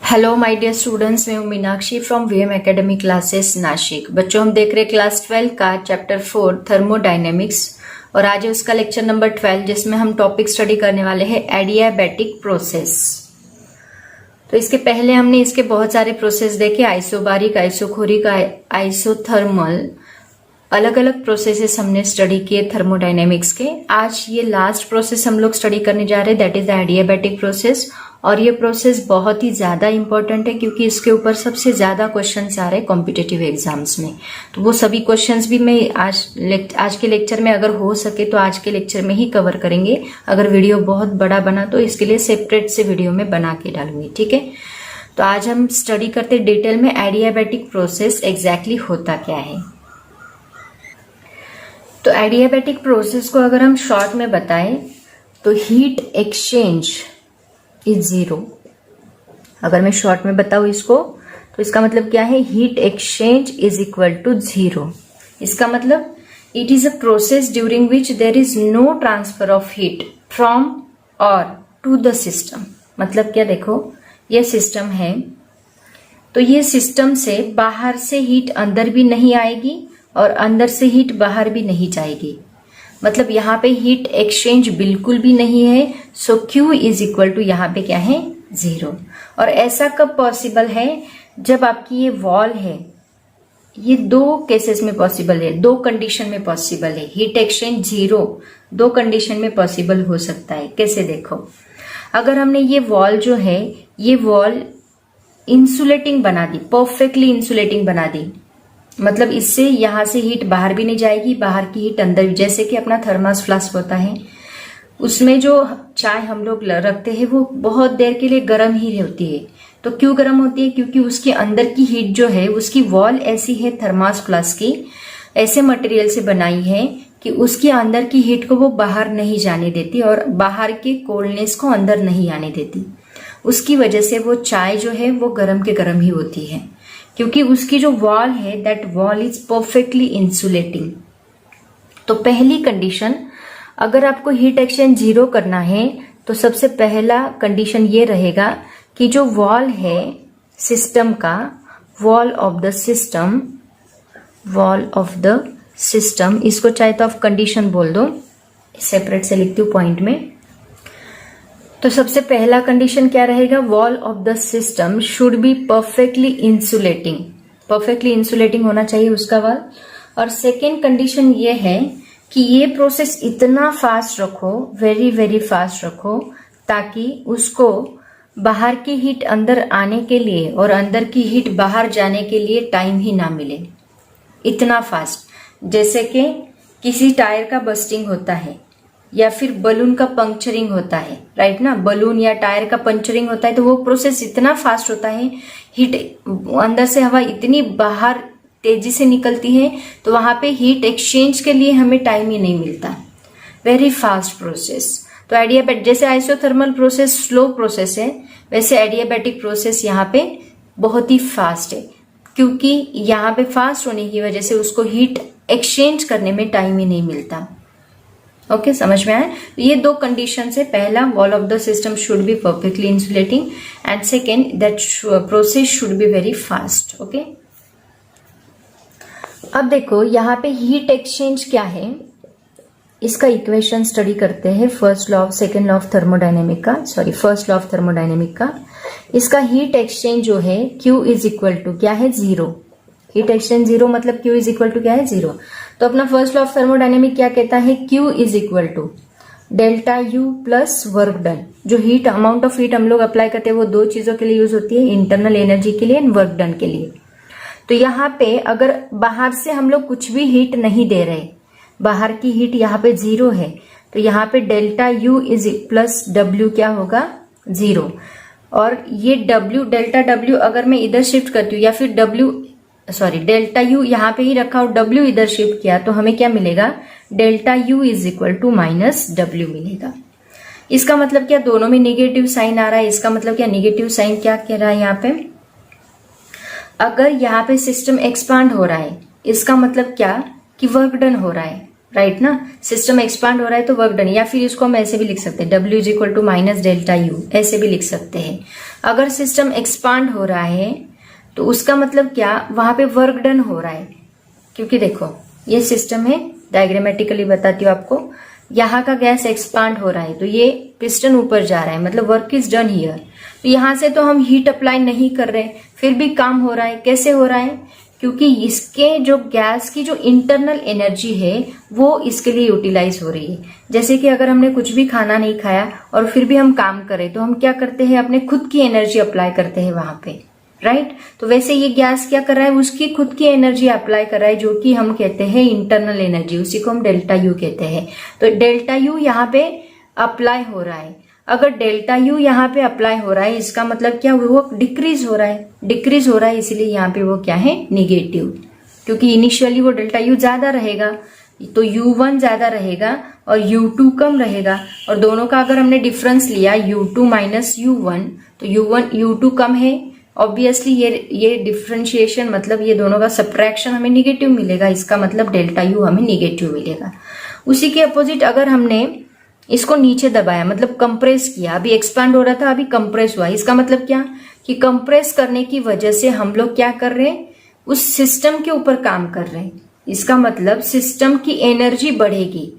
Hello my dear students, मैं हूं Meenakshi from VM academy classes Nashik. बच्चों, हम देख रहे हैं क्लास 12 का चैप्टर 4 थर्मोडायनेमिक्स और आज है उसका लेक्चर नंबर 12 जिसमें हम टॉपिक स्टडी करने वाले हैं एडियाबैटिक प्रोसेस। तो इसके पहले हमने इसके बहुत सारे प्रोसेस देखे, आइसोबारिक, आइसोखोरिक, आइसोथर्मल, अलग अलग प्रोसेसेस हमने स्टडी किए थर्मोडायनेमिक्स के। आज ये लास्ट प्रोसेस हम लोग स्टडी करने जा रहे हैं, that is the adiabatic process. और ये प्रोसेस बहुत ही ज्यादा इंपॉर्टेंट है क्योंकि इसके ऊपर सबसे ज्यादा क्वेश्चंस आ रहे हैं कॉम्पिटिटिव एग्जाम्स में। तो वो सभी क्वेश्चंस भी मैं आज के लेक्चर में अगर हो सके तो आज के लेक्चर में ही कवर करेंगे। अगर वीडियो बहुत बड़ा बना तो इसके लिए सेपरेट से वीडियो में बना के डालूंगी, ठीक है। तो आज हम स्टडी करते डिटेल में एडियाबैटिक प्रोसेस एग्जैक्टली होता क्या है। तो एडियाबैटिक प्रोसेस को अगर हम शॉर्ट में बताएं तो हीट एक्सचेंज इज जीरो। अगर मैं शॉर्ट में बताऊं इसको तो इसका मतलब क्या है, heat exchange is equal to zero. इसका मतलब it is a process during which there is no transfer of heat from और टू द सिस्टम। मतलब क्या, देखो ये सिस्टम है तो ये सिस्टम से बाहर से हीट अंदर भी नहीं आएगी और अंदर से हीट बाहर भी नहीं जाएगी। मतलब यहाँ पे हीट एक्सचेंज बिल्कुल भी नहीं है। सो Q इज इक्वल टू यहाँ पे क्या है, जीरो। और ऐसा कब पॉसिबल है, जब आपकी ये वॉल है, ये दो केसेस में पॉसिबल है, दो कंडीशन में पॉसिबल है। हीट एक्सचेंज जीरो दो कंडीशन में पॉसिबल हो सकता है। कैसे, देखो अगर हमने ये वॉल जो है, ये वॉल इंसुलेटिंग बना दी, परफेक्टली इंसुलेटिंग बना दी, मतलब इससे यहां से हीट बाहर भी नहीं जाएगी, बाहर की हीट अंदर भी। जैसे कि अपना थर्मस फ्लास्क होता है, उसमें जो चाय हम लोग रखते हैं वो बहुत देर के लिए गर्म ही होती है। तो क्यों गर्म होती है, क्योंकि उसके अंदर की हीट जो है, उसकी वॉल ऐसी है थर्मस फ्लास्क की, ऐसे मटेरियल से बनाई है कि उसके अंदर की हीट को वो बाहर नहीं जाने देती और बाहर के कोल्डनेस को अंदर नहीं आने देती। उसकी वजह से वो चाय जो है वो गर्म के गर्म ही होती है, क्योंकि उसकी जो वॉल है that wall is perfectly insulating. तो पहली कंडीशन, अगर आपको हीट एक्सचेंज जीरो करना है तो सबसे पहला कंडीशन ये रहेगा कि जो वॉल है सिस्टम का, वॉल ऑफ द सिस्टम, इसको चाहे तो आप कंडीशन बोल दो, सेपरेट से लिखती हूँ पॉइंट में। तो सबसे पहला कंडीशन क्या रहेगा, wall of the system should be perfectly insulating. Perfectly insulating होना चाहिए उसका वॉल। और सेकेंड कंडीशन ये है कि ये प्रोसेस इतना फास्ट रखो, वेरी वेरी फास्ट रखो, ताकि उसको बाहर की हीट अंदर आने के लिए और अंदर की हीट बाहर जाने के लिए टाइम ही ना मिले। इतना फास्ट, जैसे कि किसी टायर का बस्टिंग होता है या फिर बलून का पंक्चरिंग होता है, राइट ना, बलून या टायर का पंक्चरिंग होता है तो वो प्रोसेस इतना फास्ट होता है, हीट अंदर से हवा इतनी बाहर तेजी से निकलती है तो वहां पे हीट एक्सचेंज के लिए हमें टाइम ही नहीं मिलता। Very fast process. तो एडियाबैटिक, जैसे आइसोथर्मल प्रोसेस स्लो प्रोसेस है, वैसे एडियाबैटिक प्रोसेस यहाँ पे बहुत ही फास्ट है, क्योंकि यहाँ पे फास्ट होने की वजह से उसको हीट एक्सचेंज करने में टाइम ही नहीं मिलता। ओके, समझ में आया। ये दो कंडीशन है, पहला wall of the system should be perfectly insulating and second that process should be very fast. Okay, अब देखो यहाँ पे हीट एक्सचेंज क्या है, इसका इक्वेशन स्टडी करते हैं। फर्स्ट लॉ ऑफ थर्मोडायनेमिक का इसका हीट एक्सचेंज जो है Q इज इक्वल टू क्या है, जीरो। हीट एक्सचेंज जीरो मतलब Q इज इक्वल टू क्या है, जीरो। तो अपना फर्स्ट लॉ ऑफ थर्मोडायनेमिक क्या कहता है, Q is equal to delta U plus work done. जो हीट अमाउंट ऑफ हीट हम लोग अप्लाई करते हैं वो दो चीजों के लिए यूज होती है, इंटरनल एनर्जी के लिए एंड वर्क डन के लिए। तो यहाँ पे अगर बाहर से हम लोग कुछ भी हीट नहीं दे रहे, बाहर की हीट यहाँ पे जीरो है, तो यहाँ पे delta U is plus W क्या होगा, जीरो। और ये डेल्टा W अगर मैं इधर शिफ्ट करती हूँ या फिर डेल्टा U यहाँ पे ही रखा और W इधर शिफ्ट किया तो हमें क्या मिलेगा, delta U is equal to minus W मिलेगा। इसका मतलब क्या, दोनों में निगेटिव साइन आ रहा है। इसका मतलब क्या, निगेटिव साइन क्या कह रहा है यहाँ पे, अगर यहाँ पे सिस्टम एक्सपांड हो रहा है इसका मतलब क्या कि वर्क डन हो रहा है। राइट ना, सिस्टम एक्सपांड हो रहा है तो वर्क डन, या फिर इसको हम ऐसे भी लिख सकते हैं W is equal to minus delta U, ऐसे भी लिख सकते हैं। अगर सिस्टम एक्सपांड हो रहा है तो उसका मतलब क्या, वहां पे वर्क डन हो रहा है, क्योंकि देखो ये सिस्टम है, डायग्रामेटिकली बताती हूँ आपको, यहाँ का गैस एक्सपांड हो रहा है तो ये पिस्टन ऊपर जा रहा है, मतलब वर्क इज डन हियर। तो यहां से तो हम हीट अप्लाई नहीं कर रहे, फिर भी काम हो रहा है। कैसे हो रहा है, क्योंकि इसके जो गैस की जो इंटरनल एनर्जी है वो इसके लिए यूटिलाइज हो रही है। जैसे कि अगर हमने कुछ भी खाना नहीं खाया और फिर भी हम काम करें तो हम क्या करते हैं, अपने खुद की एनर्जी अप्लाई करते हैं वहां पे, राइट। तो वैसे ये गैस क्या कर रहा है, उसकी खुद की एनर्जी अप्लाई कर रहा है, जो कि हम कहते हैं इंटरनल एनर्जी, उसी को हम डेल्टा यू कहते हैं। तो डेल्टा यू यहाँ पे अप्लाई हो रहा है। अगर डेल्टा यू यहाँ पे अप्लाई हो रहा है, इसका मतलब क्या, वो डिक्रीज हो रहा है, डिक्रीज हो रहा है, इसीलिए यहाँ पे वो क्या है, निगेटिव, क्योंकि इनिशियली वो डेल्टा यू ज्यादा रहेगा तो U1 ज्यादा रहेगा और U2 कम रहेगा, और दोनों का अगर हमने डिफरेंस लिया U2 माइनस U1 तो U2 कम है, ऑब्वियसली ये डिफरेंशिएशन मतलब ये दोनों का सब्ट्रैक्शन हमें निगेटिव मिलेगा, इसका मतलब डेल्टा यू हमें निगेटिव मिलेगा। उसी के अपोजिट अगर हमने इसको नीचे दबाया, मतलब कंप्रेस किया, अभी एक्सपांड हो रहा था, अभी कंप्रेस हुआ, इसका मतलब क्या कि कंप्रेस करने की वजह से हम लोग क्या कर रहे हैं, उस सिस्टम के ऊपर काम कर रहे हैं। इसका मतलब सिस्टम की एनर्जी बढ़ेगी,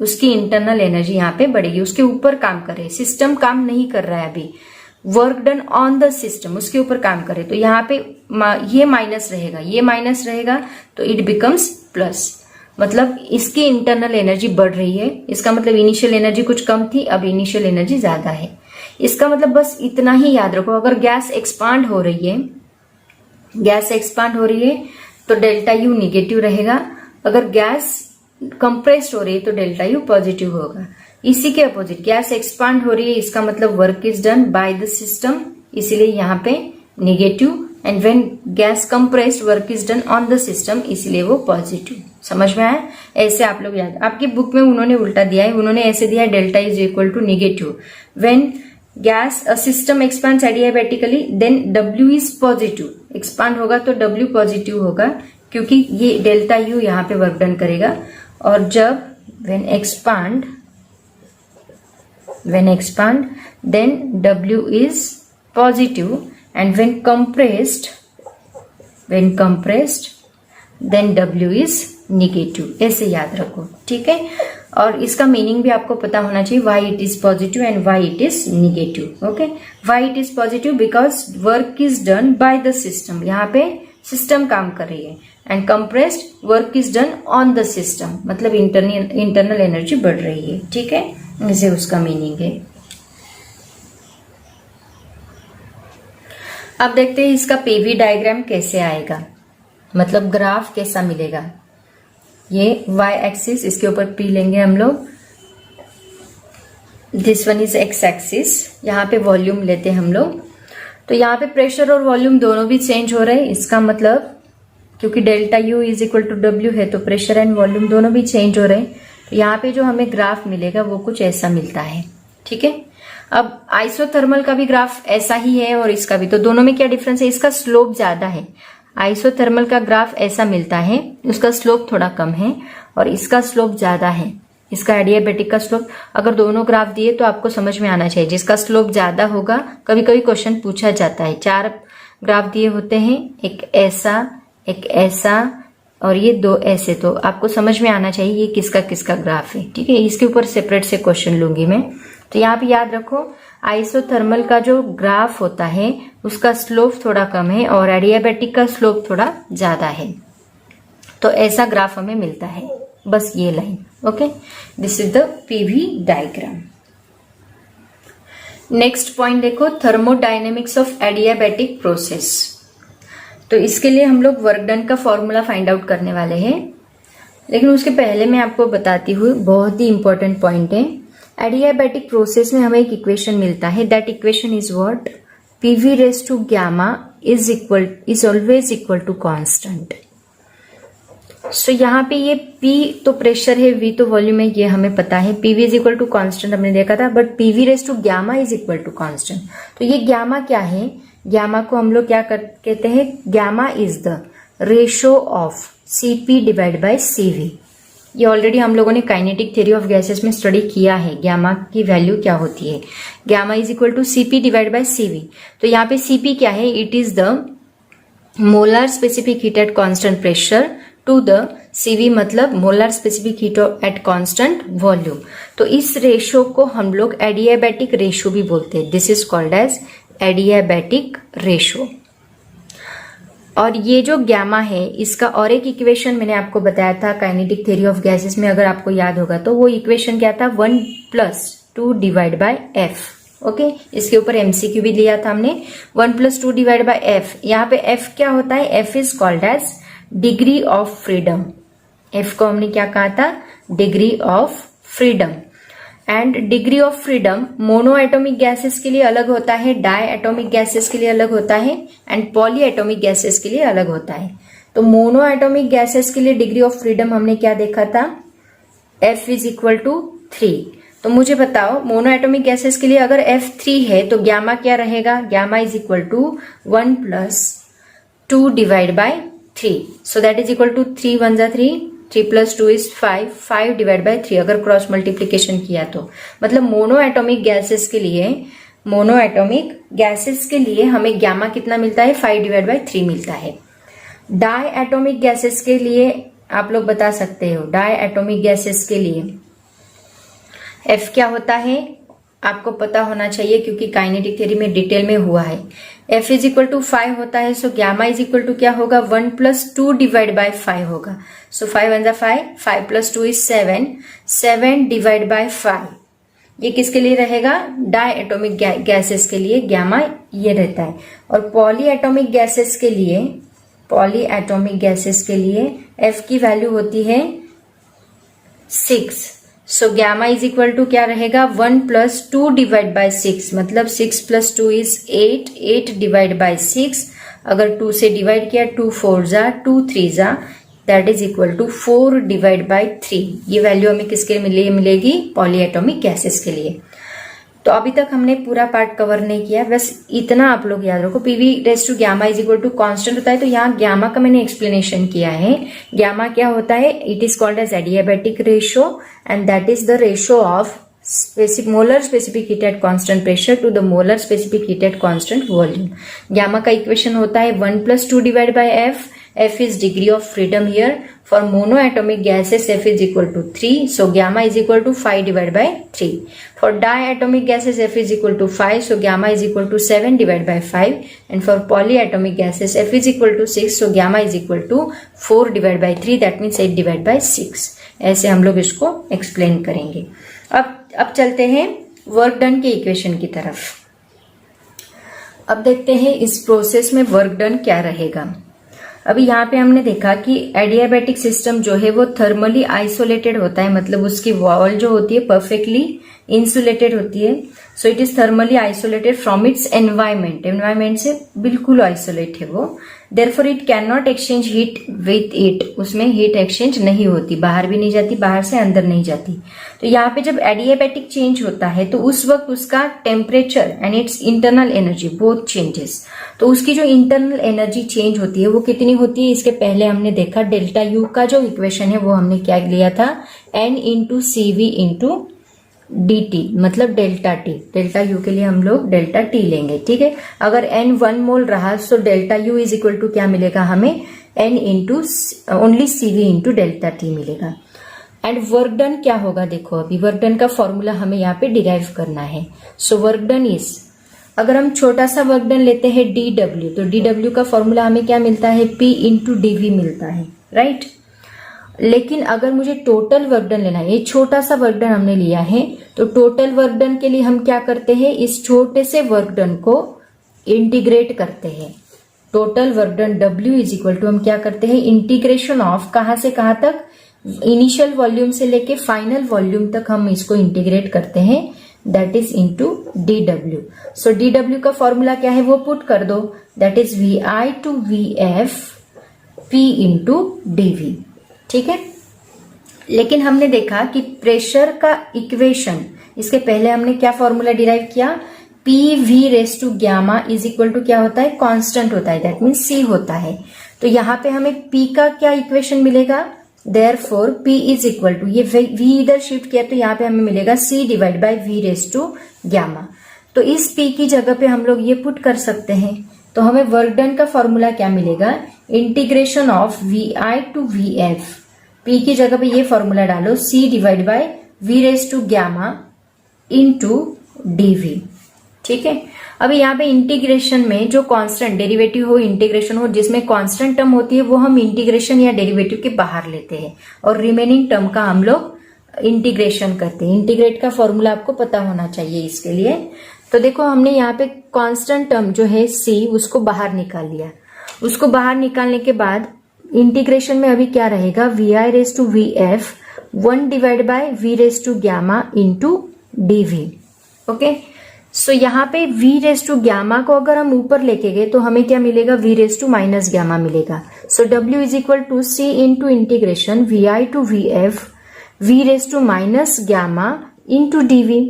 उसकी इंटरनल एनर्जी यहाँ पे बढ़ेगी, उसके ऊपर काम कर रहे हैं। सिस्टम काम नहीं कर रहा है अभी, work done on the system, उसके ऊपर काम करे, तो यहाँ पे ये माइनस रहेगा, ये माइनस रहेगा तो इट बिकम्स प्लस, मतलब इसकी इंटरनल एनर्जी बढ़ रही है। इसका मतलब इनिशियल एनर्जी कुछ कम थी, अब इनिशियल एनर्जी ज्यादा है। इसका मतलब बस इतना ही याद रखो, अगर गैस एक्सपांड हो रही है, गैस एक्सपांड हो रही है तो डेल्टा यू निगेटिव रहेगा, अगर गैस कंप्रेस्ड हो रही है तो डेल्टा यू पॉजिटिव होगा। इसी के अपोजिट गैस एक्सपांड हो रही है, इसका मतलब work is done by the system, इसीलिए यहाँ पे negative, and when gas compressed work is done on the system, इसलिए वो पॉजिटिव। समझ में आया? ऐसे आप लोग याद, आपकी बुक में उन्होंने उल्टा दिया है, उन्होंने ऐसे दिया है delta is equal to negative when gas system expands adiabatically then W is positive, expand होगा तो W पॉजिटिव होगा, क्योंकि ये डेल्टा यू यहाँ पे वर्क डन करेगा। और जब when expand then W is positive, and when compressed then W is negative, ऐसे याद रखो, ठीक है। और इसका मीनिंग भी आपको पता होना चाहिए, why it is positive and why it is negative, okay। why it is positive because work is done by the system, यहाँ पे सिस्टम काम कर रही है, and compressed work is done on the system, मतलब इंटरनल एनर्जी बढ़ रही है, ठीक है, इसे उसका मीनिंग है। अब देखते हैं इसका पीवी डायग्राम कैसे आएगा, मतलब ग्राफ कैसा मिलेगा। ये y एक्सिस, इसके ऊपर P लेंगे हम लोग, this one is x axis, यहाँ पे वॉल्यूम लेते हैं हम लोग। तो यहाँ पे प्रेशर और वॉल्यूम दोनों भी चेंज हो रहे हैं, इसका मतलब क्योंकि delta U is equal to W है तो प्रेशर एंड वॉल्यूम दोनों भी चेंज हो रहे हैं। तो यहाँ पे जो हमें ग्राफ मिलेगा वो कुछ ऐसा मिलता है, ठीक है। अब आइसोथर्मल का भी ग्राफ ऐसा ही है और इसका भी, तो दोनों में क्या डिफरेंस है, इसका स्लोप ज्यादा है। आइसोथर्मल का ग्राफ ऐसा मिलता है, उसका स्लोप थोड़ा कम है, और इसका स्लोप ज्यादा है, इसका एडियाबैटिक का स्लोप। अगर दोनों ग्राफ दिए तो आपको समझ में आना चाहिए, जिसका स्लोप ज्यादा होगा, कभी कभी क्वेश्चन पूछा जाता है, 4 ग्राफ दिए होते हैं, एक ऐसा और ये 2 ऐसे, तो आपको समझ में आना चाहिए ये किसका किसका ग्राफ है, ठीक है। इसके ऊपर सेपरेट से क्वेश्चन लूंगी मैं। तो यहाँ पे याद रखो, आइसोथर्मल का जो ग्राफ होता है उसका स्लोप थोड़ा कम है और एडियाबैटिक का स्लोप थोड़ा ज्यादा है, तो ऐसा ग्राफ हमें मिलता है, बस ये line, okay. This is the PV diagram. Next point देखो, थर्मोडायनेमिक्स ऑफ एडियाबैटिक प्रोसेस। तो इसके लिए हम लोग वर्क डन का फॉर्मूला फाइंड आउट करने वाले हैं, लेकिन उसके पहले मैं आपको बताती हूँ, बहुत ही इंपॉर्टेंट पॉइंट है। एडियाबैटिक प्रोसेस में हमें एक इक्वेशन मिलता है, that equation is what, PV raise to gamma is always equal to constant. So यहाँ पे ये P तो प्रेशर है, V तो वॉल्यूम है, ये हमें पता है। PV is equal to constant हमने देखा था, but PV raise to gamma is equal to constant. तो ये गामा क्या है, गामा को हम लोग क्या कहते हैं, gamma is the ratio of Cp divide by Cv, ये ऑलरेडी हम लोगों ने काइनेटिक थ्योरी ऑफ गैसेस में स्टडी किया है। गैमा की वैल्यू क्या होती है, gamma is equal to CP divide by CV. तो यहाँ पे सीपी क्या है, it is the molar specific heat at constant pressure to the CV मतलब molar specific heat at constant volume. तो इस रेशो को हम लोग एडियाबैटिक रेशो भी बोलते हैं। This is called as adiabatic ratio. और ये जो गैमा है इसका और एक इक्वेशन मैंने आपको बताया था काइनेटिक थ्योरी ऑफ गैसेस में, अगर आपको याद होगा तो वो इक्वेशन क्या था, 1+2 डिवाइड बाय एफ। ओके, इसके ऊपर एमसीक्यू भी लिया था हमने। 1+2 डिवाइड बाय एफ। यहाँ पे एफ क्या होता है, F is called as degree of freedom. F को हमने क्या कहा था, degree of freedom. And degree of freedom mono atomic gases के लिए अलग होता है, डाई एटॉमिक गैसेस के लिए अलग होता है, एंड पॉली एटॉमिक गैसेस के लिए अलग होता है। तो मोनो एटॉमिक गैसेस के लिए डिग्री ऑफ फ्रीडम हमने क्या देखा था, F इज इक्वल टू 3। तो मुझे बताओ मोनो एटॉमिक गैसेस के लिए अगर F3 है तो गैमा क्या रहेगा, gamma is equal to 1+2 divide by 3। So that is equal to 3 1 जा 3, 3+2 इज 5, 5 डिवाइड बाय 3 अगर क्रॉस मल्टीप्लीकेशन किया तो। मतलब मोनो एटॉमिक गैसेस के लिए हमें गैमा कितना मिलता है, 5 डिवाइड बाय 3 मिलता है। डाई एटॉमिक गैसेस के लिए आप लोग बता सकते हो, डाई एटॉमिक गैसेस के लिए F क्या होता है आपको पता होना चाहिए क्योंकि काइनेटिक थ्योरी में डिटेल में हुआ है। F इज इक्वल टू 5 होता है, सो गैमा इज इक्वल टू क्या होगा, 1+2 डिवाइड बाय 5 होगा। सो 5 1 जा 5, 5+2 इज 7, 7 डिवाइड बाय 5। ये किसके लिए रहेगा, डाई एटॉमिक गैसेस के लिए गैमा ये रहता है। और पॉली एटॉमिक गैसेस के लिए F की वैल्यू होती है 6। सो गैमा इज इक्वल टू क्या रहेगा, 1+2 डिवाइड बाय 6 मतलब 6+2 इज 8, 8 डिवाइड बाय 6। अगर 2 से डिवाइड किया 2 4 जा 2 3 जा, that is equal to 4 divide by 3। ये वैल्यू हमें किसके लिए मिलेगी, पॉली एटॉमिक गैसेस के लिए। तो अभी तक हमने पूरा पार्ट कवर नहीं किया, बस इतना आप लोग याद रखो। PV raise to gamma is equal to constant होता है, तो यहाँ गैमा का मैंने एक्सप्लेनेशन किया है। गैमा क्या होता है, it is called as adiabatic ratio and that is the ratio of molar specific heat at constant pressure to the molar specific heat at constant volume. Gamma का इक्वेशन होता है 1+2 divide by F. F is degree of freedom here. For monoatomic gases, F is equal to 3. So gamma is equal to 5 divided by 3. For diatomic gases, F is equal to 5. So gamma is equal to 7 divided by 5. And for polyatomic gases, F is equal to 6. So gamma is equal to 4 divided by 3. That means 8 divided by 6. ऐसे हम लोग इसको explain करेंगे। अब चलते हैं work done के equation की तरफ। अब देखते हैं इस प्रोसेस में वर्क डन क्या रहेगा। अभी यहाँ पे हमने देखा कि एडियाबैटिक सिस्टम जो है वो थर्मली आइसोलेटेड होता है, मतलब उसकी वॉल जो होती है परफेक्टली इंसुलेटेड होती है। So it is thermally isolated from its environment से बिल्कुल आइसोलेट है वो। Therefore it can not exchange heat with it, उसमें हीट एक्सचेंज नहीं होती, बाहर भी नहीं जाती, बाहर से अंदर नहीं जाती। तो यहाँ पे जब एडियाबैटिक चेंज होता है तो उस वक्त उसका temperature and it's internal energy both changes. तो उसकी जो इंटरनल एनर्जी चेंज होती है वो कितनी होती है, इसके पहले हमने देखा डेल्टा यू का जो इक्वेशन है वो हमने क्या लिया था, N into CV into dt मतलब डेल्टा टी। डेल्टा यू के लिए हम लोग डेल्टा टी लेंगे, ठीक है। अगर N 1 मोल रहा तो delta U is equal to क्या मिलेगा हमें, N into only CV into delta T मिलेगा। एंड वर्क डन क्या होगा, देखो अभी वर्क डन का फॉर्मूला हमें यहाँ पे डिराइव करना है। सो वर्क डन इज, अगर हम छोटा सा वर्क डन लेते हैं dw, तो dw का फॉर्मूला हमें क्या मिलता है, P इंटू dv मिलता है, राइट। लेकिन अगर मुझे टोटल वर्क डन लेना है, ये छोटा सा वर्क डन हमने लिया है, तो टोटल वर्क डन के लिए हम क्या करते हैं, इस छोटे से वर्क डन को इंटीग्रेट करते हैं। Total work done W is equal to हम क्या करते हैं, इंटीग्रेशन ऑफ कहां से कहां तक, इनिशियल वॉल्यूम से लेके फाइनल वॉल्यूम तक हम इसको इंटीग्रेट करते हैं, that is into dw। So dw का फॉर्मूला क्या है वो पुट कर दो, that is VI to VF P into dv, ठीक है। लेकिन हमने देखा कि प्रेशर का इक्वेशन, इसके पहले हमने क्या फॉर्मूला डिराइव किया, PV raise to gamma is equal to क्या होता है, कांस्टेंट होता है, दैट मीन्स C होता है। तो यहाँ पे हमें P का क्या इक्वेशन मिलेगा, therefore P is equal to, ये V इधर शिफ्ट किया तो यहाँ पे हमें मिलेगा C divide by V raise to gamma. तो इस P की जगह पे हम लोग ये पुट कर सकते हैं, तो हमें वर्क डन का फॉर्मूला क्या मिलेगा, integration of VI to VF। P की जगह पे ये फॉर्मूला डालो, C divide by V raise to gamma into dV। ठीक है, अभी यहाँ पे इंटीग्रेशन में जो कांस्टेंट डेरिवेटिव हो, इंटीग्रेशन हो जिसमें कांस्टेंट टर्म होती है, वो हम इंटीग्रेशन या डेरिवेटिव के बाहर लेते हैं और रिमेनिंग टर्म का हम लोग इंटीग्रेशन करते हैं। इंटीग्रेट का फॉर्मूला आपको पता होना चाहिए इसके लिए। तो देखो हमने यहाँ पे कांस्टेंट टर्म जो है C, उसको बाहर निकाल लिया। उसको बाहर निकालने के बाद इंटीग्रेशन में अभी क्या रहेगा, VI raise to VF 1 divide by V raise to gamma into dV। Okay, so यहाँ पे V रेज टू गैमा को अगर हम ऊपर लेके गए तो हमें क्या मिलेगा, V raise to minus gamma मिलेगा। So W is equal to C into integration VI to VF V raise to minus gamma into dV।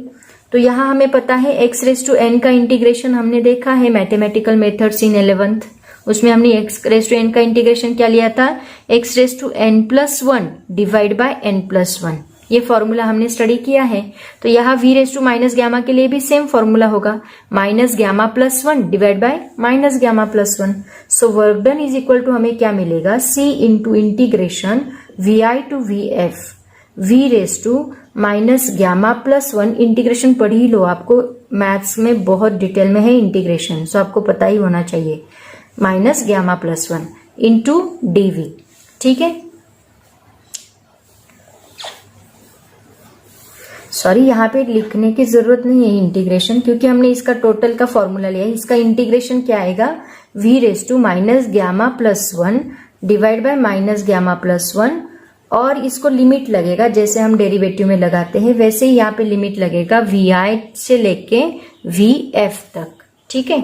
तो यहाँ हमें पता है x रेज टू n का इंटीग्रेशन हमने देखा है मैथमेटिकल मेथड्स इन 11th, उसमें हमने x रेज टू n का इंटीग्रेशन क्या लिया था, x raise to n plus 1 divide by n plus 1। ये फॉर्मूला हमने स्टडी किया है। तो यहाँ V raise to minus gamma के लिए भी सेम फॉर्मूला होगा, minus gamma plus 1 divide by minus gamma plus 1। So work done is equal to हमें क्या मिलेगा, C into integration VI to VF V raise to minus gamma plus 1। Integration पढ़ ही लो, आपको मैथ्स में बहुत डिटेल में है इंटीग्रेशन, सो आपको पता ही होना चाहिए, minus gamma plus 1 into dV। ठीक है, सॉरी यहाँ पे लिखने की जरूरत नहीं है इंटीग्रेशन, क्योंकि हमने इसका टोटल का फॉर्मूला लिया है। इसका इंटीग्रेशन क्या आएगा, V raise to minus gamma plus 1 divide by minus gamma plus 1, और इसको लिमिट लगेगा जैसे हम डेरिवेटिव में लगाते हैं, वैसे ही यहाँ पे लिमिट लगेगा VI से लेके VF तक। ठीक है,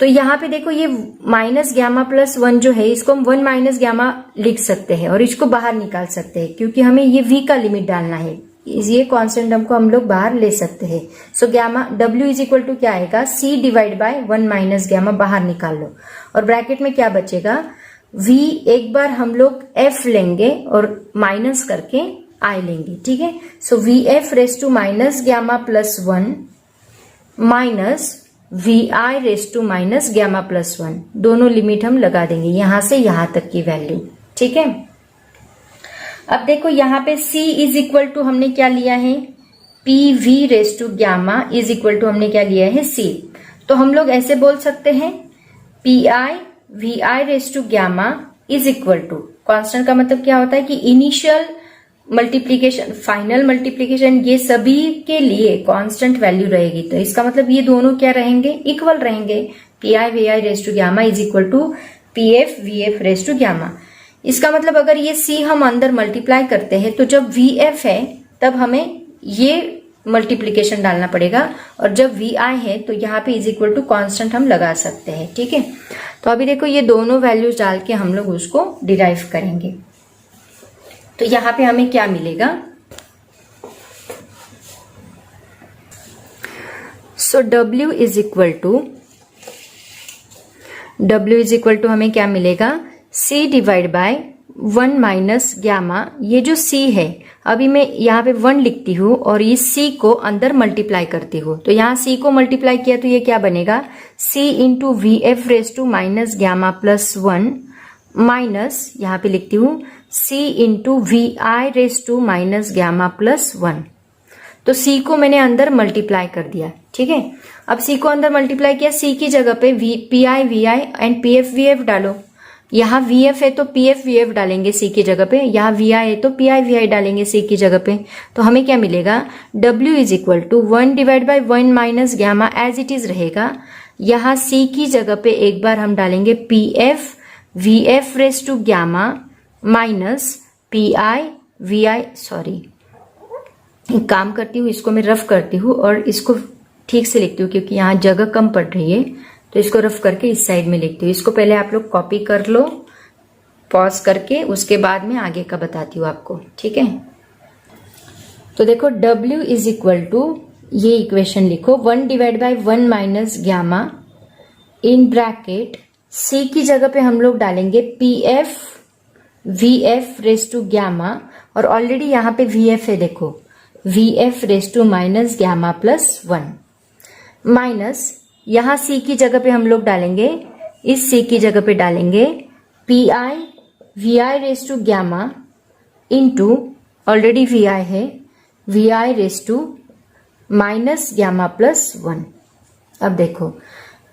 तो यहाँ पे देखो ये माइनस गैमा प्लस 1 जो है, इसको हम 1 माइनस गैमा लिख सकते हैं और इसको बाहर निकाल सकते हैं, क्योंकि हमें ये V का लिमिट डालना है। ये कांस्टेंट टर्म को हम लोग बाहर ले सकते हैं। So gamma W is equal to क्या आएगा, C divide by 1 minus gamma, बाहर निकाल लो, और ब्रैकेट में क्या बचेगा, V एक बार हम लोग F लेंगे और माइनस करके I लेंगे। ठीक है, so VF raise to minus gamma plus 1 minus VI raise to minus gamma plus 1, दोनों लिमिट हम लगा देंगे यहां से यहां तक की वैल्यू। ठीक है, अब देखो यहाँ पे C इज इक्वल टू हमने क्या लिया है, PV raise to gamma is equal to हमने क्या लिया है, C। तो हम लोग ऐसे बोल सकते हैं PI VI raise to gamma is equal to, constant का मतलब क्या होता है कि इनिशियल मल्टीप्लीकेशन, फाइनल मल्टीप्लीकेशन, ये सभी के लिए कांस्टेंट वैल्यू रहेगी। तो इसका मतलब ये दोनों क्या रहेंगे, इक्वल रहेंगे। PI VI raise to gamma is equal to PF VF raise to gamma. इसका मतलब अगर ये C हम अंदर मल्टीप्लाई करते हैं तो जब VF है तब हमें ये मल्टीप्लीकेशन डालना पड़ेगा, और जब VI है तो यहाँ पे इज इक्वल टू कॉन्स्टेंट हम लगा सकते हैं। ठीक है, तो अभी देखो ये दोनों वैल्यूज डाल के हम लोग उसको डिराइव करेंगे। तो यहाँ पे हमें क्या मिलेगा, so W is equal to हमें क्या मिलेगा, C divide by 1 minus gamma. ये जो C है, अभी मैं यहाँ पे 1 लिखती हूँ और इस C को अंदर मल्टीप्लाई करती हूँ, तो यहाँ C को मल्टीप्लाई किया तो ये क्या बनेगा, C into VF raise to minus gamma plus 1 minus, यहाँ पे लिखती हूँ C into VI raise to minus gamma plus 1। तो C को मैंने अंदर मल्टीप्लाई कर दिया। ठीक है, अब C को अंदर मल्टीप्लाई किया, C की जगह पे PI VI and PF VF डालो। यहाँ VF है तो PF VF डालेंगे C की जगह पे, यहाँ VI है तो PI VI डालेंगे C की जगह पे। तो हमें क्या मिलेगा, W is equal to 1 divide by 1 minus gamma as it is रहेगा। यहाँ C की जगह पे एक बार हम डालेंगे PF VF raise to gamma minus PI VI, sorry एक काम करती हूँ, इसको मैं रफ करती हूँ और इसको ठीक से लिखती हूँ, क्योंकि यहाँ जगह कम पड़ रही है, तो इसको रफ करके इस साइड में लिखती हूँ। इसको पहले आप लोग कॉपी कर लो पॉज करके, उसके बाद में आगे का बताती हूँ आपको। ठीक है, तो देखो W इज इक्वल टू, ये इक्वेशन लिखो, 1 divide by 1 minus gamma in bracket C की जगह पे हम लोग डालेंगे PF VF raise to gamma, और ऑलरेडी यहाँ पे VF है, देखो VF raise to minus gamma plus 1, minus यहाँ C की जगह पे हम लोग डालेंगे, इस C की जगह पे डालेंगे PI VI raise to gamma into, already VI है, VI raise to minus gamma plus 1। अब देखो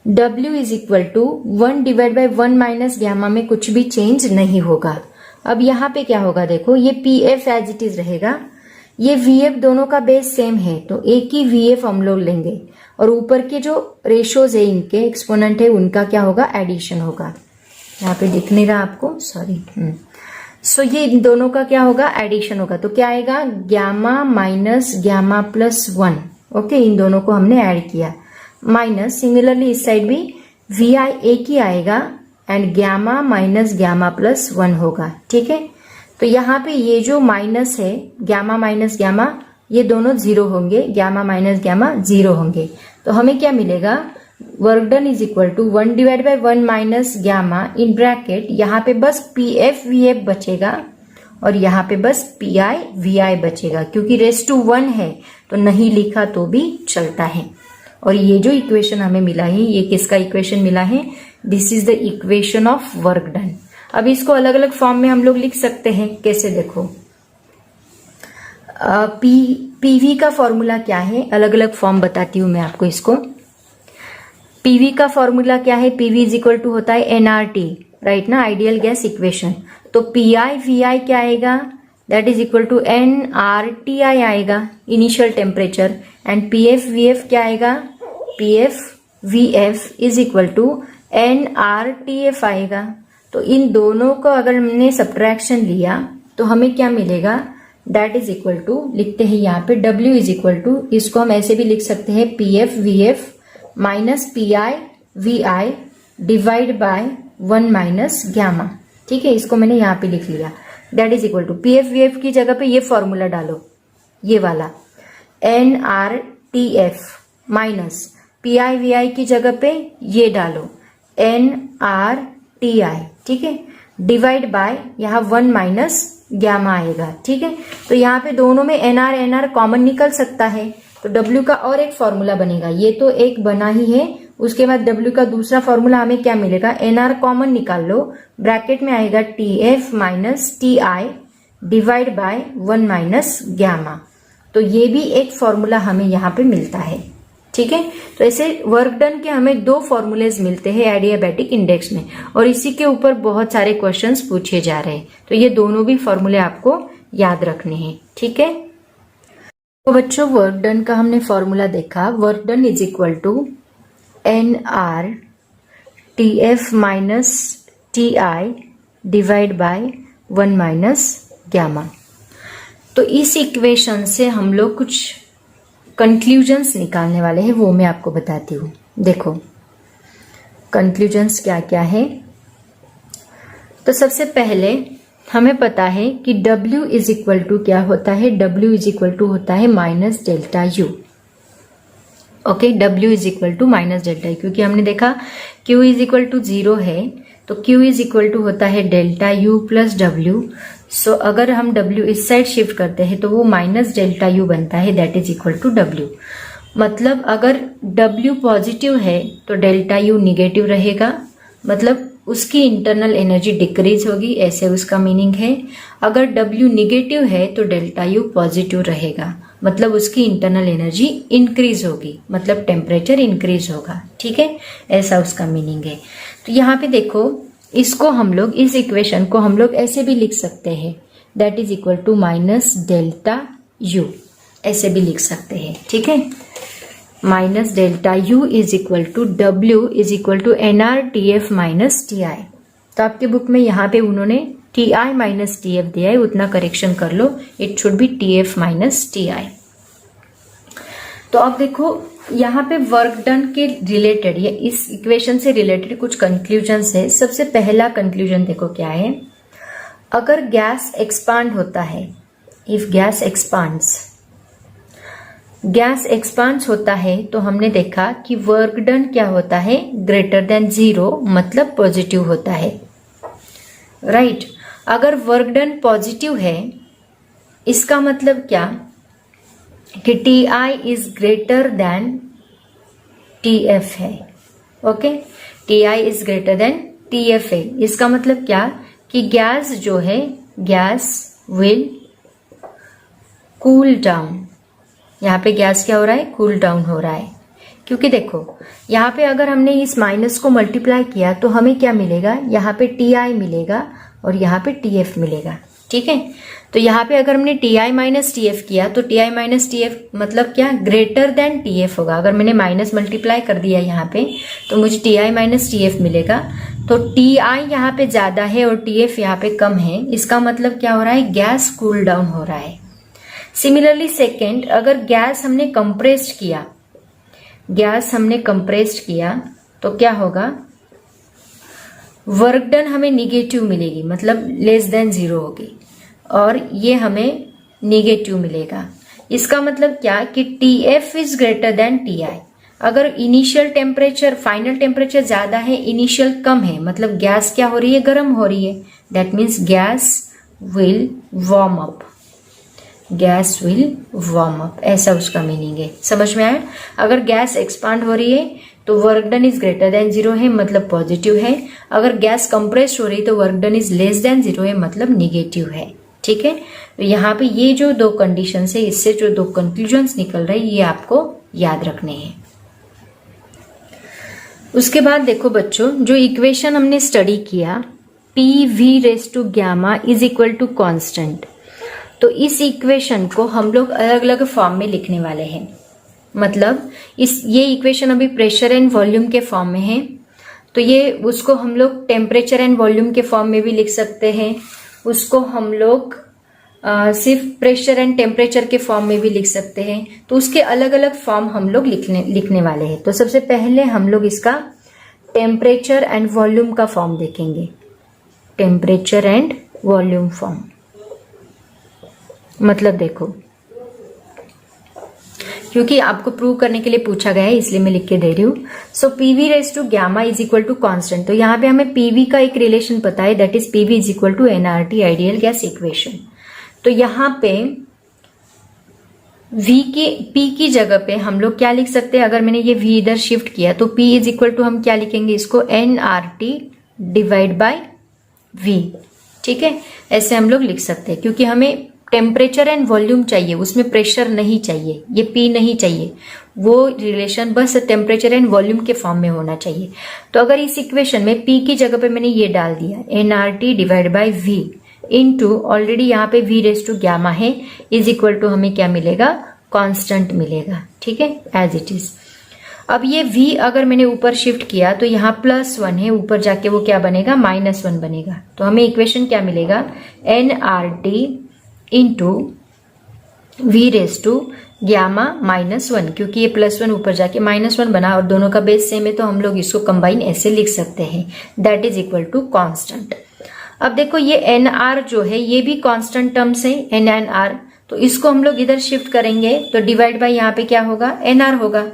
W is equal to 1 divide by 1 minus gamma में कुछ भी चेंज नहीं होगा। अब यहाँ पे क्या होगा, देखो ये PF एज इट इज रहेगा, ये VF दोनों का बेस सेम है तो एक ही VF हम लोग लेंगे, और ऊपर के जो रेशोज है इनके एक्सपोनेंट है उनका क्या होगा, एडिशन होगा। यहाँ पे दिख नहीं रहा आपको, सॉरी। सो ये इन दोनों का क्या होगा, एडिशन होगा। तो क्या आएगा, gamma minus gamma plus 1। Okay, इन दोनों को हमने ऐड किया, माइनस सिमिलरली इस साइड भी VI एक ही आएगा and gamma minus gamma plus 1 होगा। ठीक है, तो यहाँ पे ये जो माइनस है, गैमा माइनस गैमा, ये दोनों जीरो होंगे, गैमा माइनस गैमा जीरो होंगे। तो हमें क्या मिलेगा, work done is equal to 1 divide by 1 minus gamma in bracket, यहाँ पे बस PF VF बचेगा और यहाँ पे बस PI VI बचेगा, क्योंकि रेस टू 1 है तो नहीं लिखा तो भी चलता है। और ये जो इक्वेशन हमें मिला है, ये किसका इक्वेशन मिला है, this is the equation of work done. अब इसको अलग अलग फॉर्म में हम लोग लिख सकते हैं, कैसे देखो, PV का फॉर्मूला क्या है, अलग अलग फॉर्म बताती हूं मैं आपको इसको। PV का फॉर्मूला क्या है, PV इज इक्वल टू होता है NRT, राइट ना, आइडियल गैस इक्वेशन। तो PI VI क्या आएगा, that is equal to NRTI आएगा, initial temperature, and PF VF क्या आएगा, PF VF is equal to NRTF आएगा। तो इन दोनों को अगर हमने सब्ट्रैक्शन लिया तो हमें क्या मिलेगा, दैट इज इक्वल टू, लिखते हैं यहाँ पे W इज इक्वल टू, इसको हम ऐसे भी लिख सकते हैं PF VF minus PI VI divide by 1 minus gamma. ठीक है, इसको मैंने यहाँ पे लिख लिया, that is equal to PF VF की जगह पे ये फॉर्मूला डालो, ये वाला NRTF माइनस PI VI की जगह पे ये डालो NRTI। ठीक है, डिवाइड बाय यहाँ 1 माइनस गैमा आएगा। ठीक है, तो यहाँ पे दोनों में NR कॉमन निकल सकता है, तो W का और एक फॉर्मूला बनेगा, ये तो एक बना ही है, उसके बाद W का दूसरा फॉर्मूला हमें क्या मिलेगा, NR कॉमन निकाल लो, ब्रैकेट में आएगा TF minus TI divide by 1 minus gamma. तो ये भी एक फॉर्मूला हमें यहाँ पे मिलता है। ठीक है, तो ऐसे वर्क डन के हमें 2 फॉर्मूलेज मिलते हैं एडियाबैटिक इंडेक्स में, और इसी के ऊपर बहुत सारे क्वेश्चंस पूछे जा रहे हैं, तो ये दोनों भी फॉर्मूले आपको याद रखने हैं। ठीक है, तो बच्चों वर्क डन का हमने फॉर्मूला देखा, work done is equal to NRTF minus TI divide by 1 minus gamma. तो इस इक्वेशन से हम लोग कुछ कंक्लूजन्स निकालने वाले हैं, वो मैं आपको बताती हूँ। देखो कंक्लूजन्स क्या क्या है, तो सबसे पहले हमें पता है कि W इज इक्वल टू क्या होता है, W इज इक्वल टू होता है minus delta U। Okay, W is equal to minus delta U, क्योंकि हमने देखा Q इज इक्वल टू 0 है, तो Q इज इक्वल टू होता है डेल्टा U प्लस W। सो अगर हम W इस साइड शिफ्ट करते हैं तो वो माइनस डेल्टा U बनता है, that is equal to W। मतलब अगर W पॉजिटिव है तो डेल्टा U निगेटिव रहेगा, मतलब उसकी इंटरनल एनर्जी डिक्रीज होगी, ऐसे उसका मीनिंग है। अगर W निगेटिव है तो डेल्टा U पॉजिटिव रहेगा, मतलब उसकी इंटरनल एनर्जी इंक्रीज होगी, मतलब टेम्परेचर इंक्रीज होगा। ठीक है, ऐसा उसका मीनिंग है। तो यहाँ पे देखो, इसको हम लोग, इस इक्वेशन को हम लोग ऐसे भी लिख सकते हैं, that is equal to minus delta U, ऐसे भी लिख सकते हैं। ठीक है, minus delta U is equal to W is equal to NRTF minus TI। तो आपके बुक में यहाँ पे उन्होंने TI माइनस TF दिया है, उतना करेक्शन कर लो, it should be TF minus TI। तो अब देखो यहाँ पे वर्क डन के रिलेटेड या इस इक्वेशन से रिलेटेड कुछ कंक्लूजन्स है। सबसे पहला कंक्लूजन देखो क्या है, अगर गैस एक्सपांड होता है, इफ गैस एक्सपांड्स होता है तो हमने देखा कि वर्क डन क्या होता है, ग्रेटर देन 0, मतलब पॉजिटिव होता है, राइट। अगर वर्क डन पॉजिटिव है इसका मतलब क्या कि T I is greater than T F है। Okay, T I is greater than T F है। इसका मतलब क्या कि गैस जो है गैस विल कूल डाउन। यहाँ पे गैस क्या हो रहा है, कूल डाउन हो रहा है। क्योंकि देखो यहाँ पे अगर हमने इस माइनस को मल्टीप्लाई किया तो हमें क्या मिलेगा, यहाँ पे टी आई मिलेगा और यहाँ पे टी एफ मिलेगा। ठीक है, तो यहाँ पे अगर हमने T I minus T F किया तो T I minus T F मतलब क्या, ग्रेटर देन टी एफ होगा। अगर मैंने माइनस मल्टीप्लाई कर दिया यहाँ पे तो मुझे T I minus T F मिलेगा। तो टी आई यहाँ पे ज्यादा है और टी एफ यहाँ पे कम है। इसका मतलब क्या हो रहा है, गैस कूल डाउन हो रहा है। सिमिलरली सेकेंड, अगर गैस हमने कंप्रेस्ड किया, गैस हमने कंप्रेस्ड किया तो क्या होगा, वर्क डन हमें निगेटिव मिलेगी, मतलब लेस देन 0 होगी और ये हमें निगेटिव मिलेगा। इसका मतलब क्या कि T F is greater than T I. अगर इनिशियल टेम्परेचर, फाइनल टेम्परेचर ज्यादा है, इनिशियल कम है, मतलब गैस क्या हो रही है, गर्म हो रही है। That means gas will warm up, gas will warm up, ऐसा उसका मीनिंग है। समझ में आया? अगर गैस एक्सपांड हो रही है तो work done is greater then 0 है, मतलब पॉजिटिव है। अगर गैस कंप्रेस्ड हो रही है तो work done is less than 0 है, मतलब निगेटिव है। ठीक है, तो यहाँ पे ये जो दो कंडीशन है, इससे जो दो कंक्लूजन्स निकल रहे हैं ये आपको याद रखने हैं। उसके बाद देखो बच्चों, जो इक्वेशन हमने स्टडी किया P V raise to gamma is equal to constant, तो इस इक्वेशन को हम लोग अलग अलग फॉर्म में लिखने वाले हैं। मतलब ये इक्वेशन अभी प्रेशर एंड वॉल्यूम के फॉर्म में है, तो ये उसको हम लोग टेम्परेचर एंड वॉल्यूम के फॉर्म में भी लिख सकते हैं, उसको हम लोग सिर्फ प्रेशर एंड टेम्परेचर के फॉर्म में भी लिख सकते हैं। तो उसके अलग अलग फॉर्म हम लोग लिखने वाले हैं। तो सबसे पहले हम लोग इसका टेम्परेचर एंड वॉल्यूम का फॉर्म देखेंगे, टेम्परेचर एंड वॉल्यूम फॉर्म। मतलब देखो, क्योंकि आपको प्रूव करने के लिए पूछा गया है इसलिए मैं लिख के दे रही हूं। So PV raise to gamma is equal to constant. तो यहाँ पे हमें पीवी का एक रिलेशन पता है, that is PV is equal to NRT ideal gas equation. तो यहाँ पे पी की जगह पे हम लोग क्या लिख सकते हैं, अगर मैंने ये वी इधर शिफ्ट किया तो पी इज इक्वल टू हम क्या लिखेंगे, इसको एनआरटी डिवाइड बाय वी। ठीक है, ऐसे हम लोग लिख सकते हैं, क्योंकि हमें टेम्परेचर एंड वॉल्यूम चाहिए, उसमें प्रेशर नहीं चाहिए, ये पी नहीं चाहिए, वो रिलेशन बस टेम्परेचर एंड वॉल्यूम के फॉर्म में होना चाहिए। तो अगर इस इक्वेशन में पी की जगह पे मैंने ये डाल दिया NRT divide by V into, already यहाँ पे वी रेस टू गैमा है, इज इक्वल टू हमें क्या मिलेगा, कांस्टेंट मिलेगा। ठीक है, एज इट इज। अब ये v अगर मैंने ऊपर शिफ्ट किया तो यहाँ +1 है, ऊपर जाके वो क्या बनेगा, -1 बनेगा। तो हमें इक्वेशन क्या मिलेगा, NRT into V raise to gamma -1, क्योंकि ये +1 ऊपर जाके -1 बना और दोनों का बेस सेम है, तो हम लोग इसको कंबाइन ऐसे लिख सकते हैं, that is equal to constant. अब देखो ये एन आर जो है ये भी कांस्टेंट टर्म्स है, एन एन आर, तो इसको हम लोग इधर शिफ्ट करेंगे तो डिवाइड बाय यहाँ पे क्या होगा, एन आर होगा।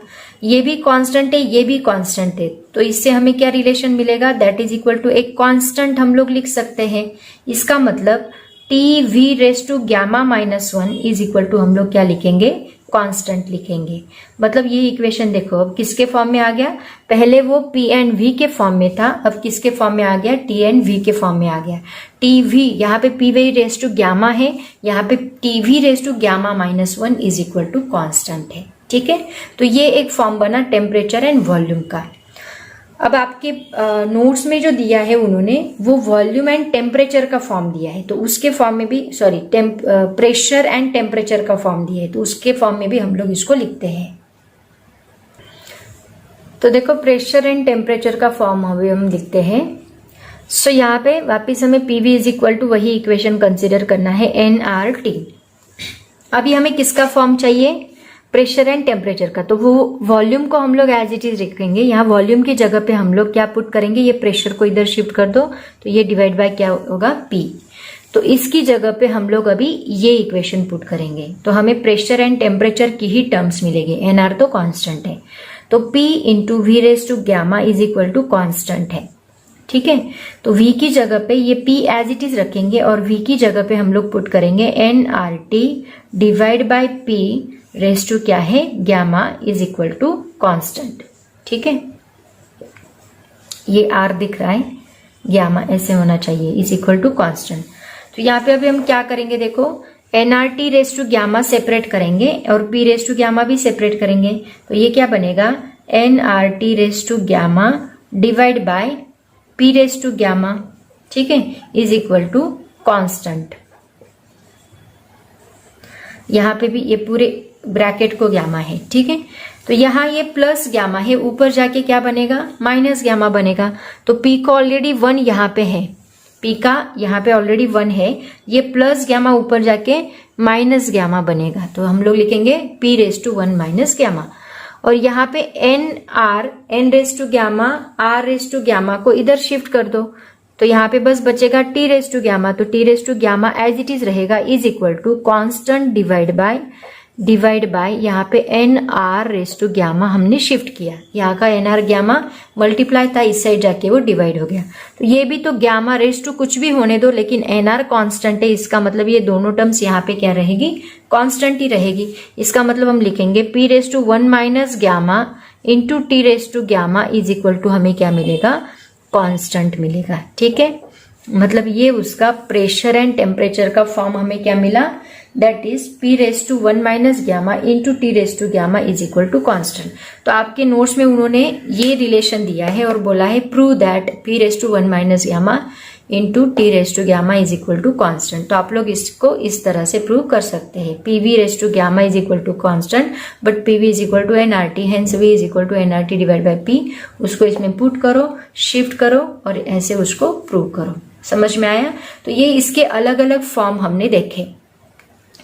ये भी कांस्टेंट है, ये भी कांस्टेंट है, तो इससे हमें क्या रिलेशन मिलेगा, दैट इज इक्वल टू एक कांस्टेंट हम लोग लिख सकते हैं। इसका मतलब T V raise to gamma -1 is equal to हम लोग क्या लिखेंगे, कांस्टेंट लिखेंगे। मतलब ये इक्वेशन देखो अब किसके फॉर्म में आ गया, पहले वो पी एंड वी के फॉर्म में था, अब किसके फॉर्म में आ गया, टी एंड वी के फॉर्म में आ गया। टी वी यहाँ पे P V raise to gamma है, यहाँ पे T V raise to gamma -1 is equal to constant है। ठीक है, तो ये एक फॉर्म बना टेम्परेचर एंड वॉल्यूम का। अब आपके नोट्स में जो दिया है उन्होंने वो वॉल्यूम एंड टेम्परेचर का फॉर्म दिया है, तो उसके फॉर्म में भी प्रेशर एंड टेम्परेचर का फॉर्म दिया है, तो उसके फॉर्म में भी हम लोग इसको लिखते हैं। तो देखो प्रेशर एंड टेम्परेचर का फॉर्म अभी हम लिखते हैं। सो यहाँ पे वापिस हमें पीवी इज इक्वल टू वही इक्वेशन कंसिडर करना है, एन आर टी। अभी हमें किसका फॉर्म चाहिए, प्रेशर एंड टेम्परेचर का, तो वो वॉल्यूम को हम लोग एज इट इज रखेंगे। यहाँ वॉल्यूम की जगह पे हम लोग क्या पुट करेंगे, ये प्रेशर को इधर शिफ्ट कर दो तो ये डिवाइड बाय क्या होगा, पी। तो इसकी जगह पे हम लोग अभी ये इक्वेशन पुट करेंगे, तो हमें प्रेशर एंड टेम्परेचर की ही टर्म्स मिलेगी, एनआर तो कांस्टेंट है, तो P into V raise to gamma is equal to constant है। ठीक है। तो v की जगह पे ये p एज इट इज रखेंगे और v की जगह पे हम लोग पुट करेंगे nRT divide by p raise to क्या है gamma is equal to constant. ठीक है, ये r दिख रहा है, गामा ऐसे होना चाहिए इज इक्वल टू कांस्टेंट। तो यहाँ पे अभी हम क्या करेंगे, देखो nRT raise to gamma separate करेंगे और p रेस टू गामा भी सेपरेट करेंगे। तो ये क्या बनेगा, nRT raise to gamma divide by p raise to gamma, ठीक है, इज इक्वल टू कांस्टेंट। यहां पे भी ये पूरे ब्रैकेट को गामा है। ठीक है, तो यहां ये प्लस गामा है, ऊपर जाके क्या बनेगा, माइनस गामा बनेगा। तो p का ऑलरेडी 1 यहां पे है, p का यहां पे ऑलरेडी 1 है, ये प्लस गामा ऊपर जाके माइनस गामा बनेगा। तो हम लोग लिखेंगे p raise to 1 minus gamma. और यहाँ पे n raise to gamma r raise to gamma को इधर शिफ्ट कर दो, तो यहाँ पे बस बचेगा t रेस टू गामा। तो t raise to gamma as it is रहेगा is equal to constant divide by यहाँ पे nr रेस टू गामा हमने शिफ्ट किया, यहाँ का nr गामा मल्टीप्लाई था, इस साइड जाके वो डिवाइड हो गया। तो ये भी तो गामा रेस टू कुछ भी होने दो, लेकिन nr कांस्टेंट है, इसका मतलब ये दोनों टर्म्स यहाँ पे क्या रहेगी, कांस्टेंट ही रहेगी। इसका मतलब हम लिखेंगे p raise to 1 minus gamma into t raise to gamma is equal to हमें क्या मिलेगा, कांस्टेंट मिलेगा। ठीक है, मतलब ये उसका प्रेशर एंड टेम्परेचर का फॉर्म हमें क्या मिला, that is p raise to 1 minus gamma into t raise to gamma is equal to constant. तो आपके नोट्स में उन्होंने ये रिलेशन दिया है और बोला है prove that p raise to 1 minus gamma into t raise to gamma is equal to constant. तो आप लोग इसको इस तरह से प्रूव कर सकते हैं, pv raise to gamma is equal to constant but pv is equal to nRT, hence v is equal to nRT divide by p। उसको इसमें पुट करो, शिफ्ट करो और ऐसे उसको प्रूव करो। समझ में आया? तो ये इसके अलग अलग फॉर्म हमने देखे।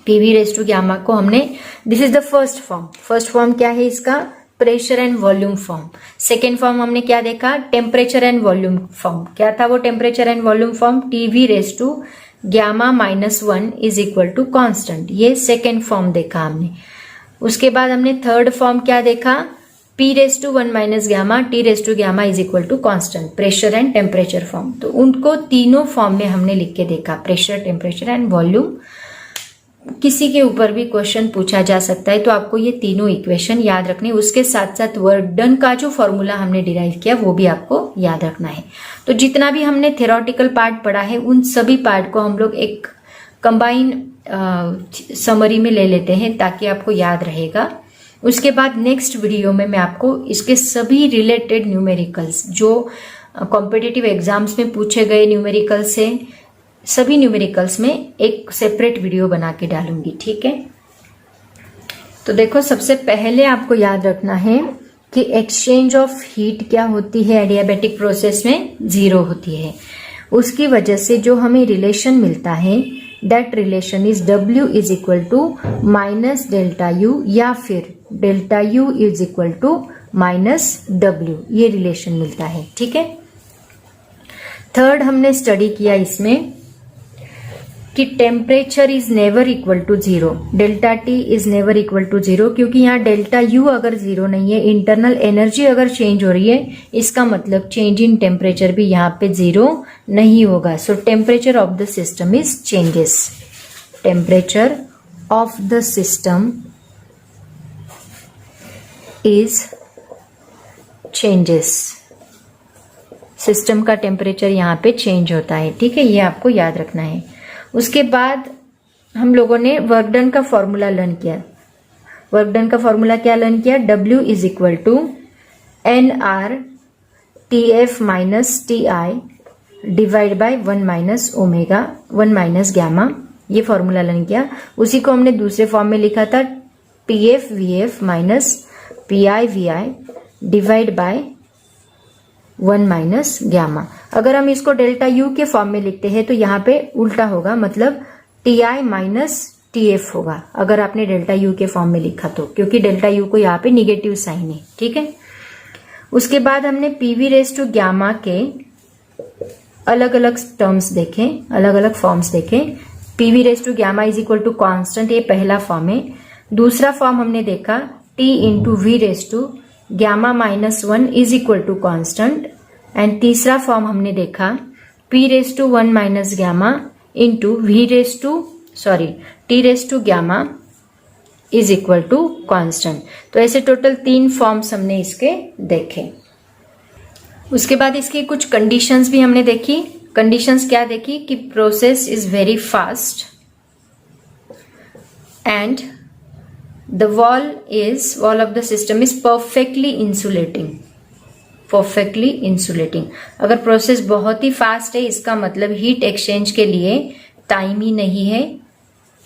pv रेस टू गामा को हमने, this is the first form. First form क्या है इसका, pressure and volume form. Second form हमने क्या देखा, टेम्परेचर एंड वॉल्यूम फॉर्म। क्या था वो temperature and volume form, tv raise to gamma minus 1 is equal to constant. ये सेकेंड फॉर्म देखा हमने। उसके बाद हमने थर्ड फॉर्म क्या देखा, p raise to 1 minus gamma t raise to gamma is equal to constant, pressure and temperature form. तो उनको तीनों फॉर्म में हमने लिख के देखा, प्रेशर, टेम्परेचर एंड वॉल्यूम। किसी के ऊपर भी क्वेश्चन पूछा जा सकता है, तो आपको ये तीनों इक्वेशन याद रखने, उसके साथ साथ वर्क डन का जो फॉर्मूला हमने डिराइव किया वो भी आपको याद रखना है। तो जितना भी हमने थ्योरेटिकल पार्ट पढ़ा है उन सभी पार्ट को हम लोग एक कंबाइन समरी में ले लेते हैं ताकि आपको याद रहेगा। उसके बाद नेक्स्ट वीडियो में मैं आपको इसके सभी रिलेटेड न्यूमेरिकल्स, जो कॉम्पिटिटिव एग्जाम्स में पूछे गए न्यूमेरिकल्स है, सभी न्यूमेरिकल्स में एक सेपरेट वीडियो बना के डालूंगी। ठीक है, तो देखो सबसे पहले आपको याद रखना है कि एक्सचेंज ऑफ हीट क्या होती है एडियाबैटिक प्रोसेस में, 0 होती है। उसकी वजह से जो हमें रिलेशन मिलता है, that relation is W is equal to minus delta U या फिर delta U is equal to minus W, ये रिलेशन मिलता है। ठीक है, थर्ड हमने स्टडी किया इसमें कि temperature is never equal to 0, delta T is never equal to 0, क्योंकि यहाँ डेल्टा U अगर 0 नहीं है, इंटरनल एनर्जी अगर चेंज हो रही है, इसका मतलब चेंज इन टेम्परेचर भी यहाँ पे 0 नहीं होगा। सो temperature of the system is changes, temperature of the system is changes, system का टेम्परेचर यहाँ पे चेंज होता है। ठीक है, ये आपको याद रखना है। उसके बाद हम लोगों ने वर्क डन का फॉर्मूला लर्न किया। वर्क डन का फॉर्मूला क्या लर्न किया, W is equal to NR TF minus TI divide by 1 minus omega 1 minus gamma, ये फॉर्मूला लर्न किया। उसी को हमने दूसरे फॉर्म में लिखा था PF VF minus PI VI divide by 1 minus gamma. अगर हम इसको डेल्टा U के फॉर्म में लिखते हैं तो यहाँ पे उल्टा होगा, मतलब TI माइनस TF होगा अगर आपने डेल्टा U के फॉर्म में लिखा तो, क्योंकि डेल्टा U को यहाँ पे निगेटिव साइन है। ठीक है, उसके बाद हमने PV रेस टू गामा के अलग अलग टर्म्स देखे, अलग अलग फॉर्म्स देखे। PV raise to gamma is equal to constant, ये पहला फॉर्म है। दूसरा फॉर्म हमने देखा T into V raise to gamma minus 1 is equal to constant. And तीसरा फॉर्म हमने देखा p⁻1 minus gamma into t⁻ gamma is equal to constant. तो ऐसे टोटल 3 फॉर्म्स हमने इसके देखे। उसके बाद इसकी कुछ कंडीशंस भी हमने देखी। कंडीशंस क्या देखी कि process is very fast and the wall of the system is perfectly insulating. अगर प्रोसेस बहुत ही फास्ट है इसका मतलब हीट एक्सचेंज के लिए टाइम ही नहीं है,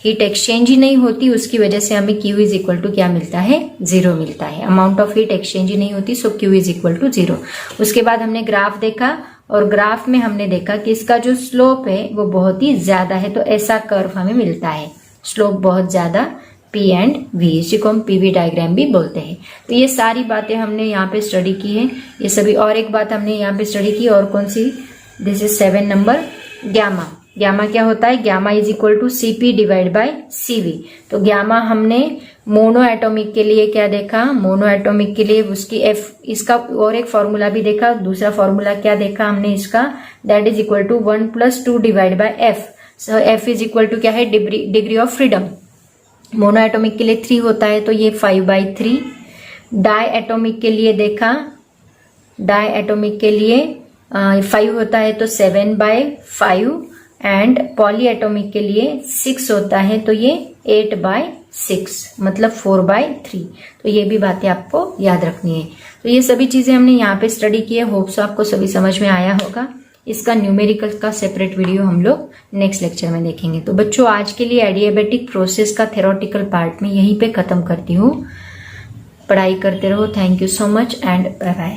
हीट एक्सचेंज ही नहीं होती, उसकी वजह से हमें Q इज इक्वल टू क्या मिलता है, 0 मिलता है। अमाउंट ऑफ हीट एक्सचेंज ही नहीं होती, सो Q इज इक्वल टू 0। उसके बाद हमने ग्राफ देखा और ग्राफ में हमने देखा कि इसका जो स्लोप है वो बहुत ही ज्यादा है, तो ऐसा कर्व हमें मिलता है, स्लोप बहुत ज्यादा P एंड V, इसी को हम PV डायग्राम भी बोलते हैं। तो ये सारी बातें हमने यहाँ पे स्टडी की है, ये सभी। और एक बात हमने यहाँ पे स्टडी की, और कौन सी, this is 7 number, gamma. Gamma क्या होता है, gamma is equal to CP divide by CV। तो गैमा हमने मोनो एटॉमिक के लिए क्या देखा, मोनो एटॉमिक के लिए उसकी F, इसका और एक फॉर्मूला भी देखा। दूसरा फॉर्मूला क्या देखा हमने इसका, that is equal to 1 + 2 divide by F। So F is equal to क्या है, degree of freedom. Mono atomic के लिए 3 होता है तो ये 5/3। डाई एटॉमिक के लिए देखा, डाई एटॉमिक के लिए 5 होता है तो 7/5 एंड पॉली एटॉमिक के लिए 6 होता है तो ये 8/6 मतलब 4/3। तो ये भी बातें आपको याद रखनी है। तो ये सभी चीजें हमने यहाँ पे स्टडी की है, होप्स आपको सभी समझ में आया होगा। इसका न्यूमेरिकल का सेपरेट वीडियो हम लोग नेक्स्ट लेक्चर में देखेंगे। तो बच्चों आज के लिए एडियाबेटिक प्रोसेस का थ्योरेटिकल पार्ट में यहीं पे खत्म करती हूँ। पढ़ाई करते रहो। Thank you so much and bye bye.